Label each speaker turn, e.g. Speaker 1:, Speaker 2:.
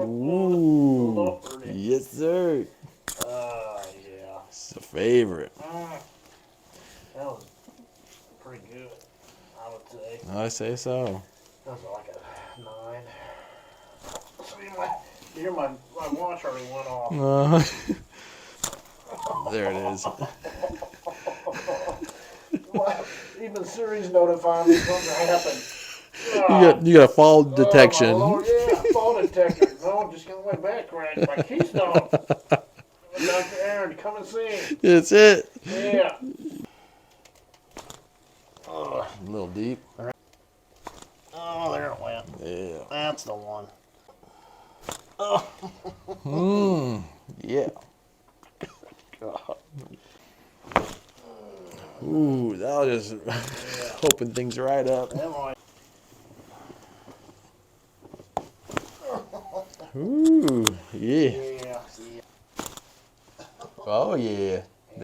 Speaker 1: Ooh. Yes, sir.
Speaker 2: Yeah.
Speaker 1: It's a favorite.
Speaker 2: That was pretty good, I would say.
Speaker 1: I say so.
Speaker 2: That was like a 9. So you hear my watch already went off.
Speaker 1: There it is.
Speaker 2: Even Siri's notifying me something happened.
Speaker 1: You got fall detection.
Speaker 2: Oh, my Lord, yeah, fall detector. No, I'm just going back right. My keystone. Dr. Aaron, come and see.
Speaker 1: That's it.
Speaker 2: Yeah.
Speaker 1: A little deep.
Speaker 2: Oh, there it went.
Speaker 1: Yeah.
Speaker 2: That's the one.
Speaker 1: Yeah.
Speaker 2: God.
Speaker 1: Ooh, that'll just open things right up. Ooh, yeah.
Speaker 2: Yeah.
Speaker 1: Oh, yeah.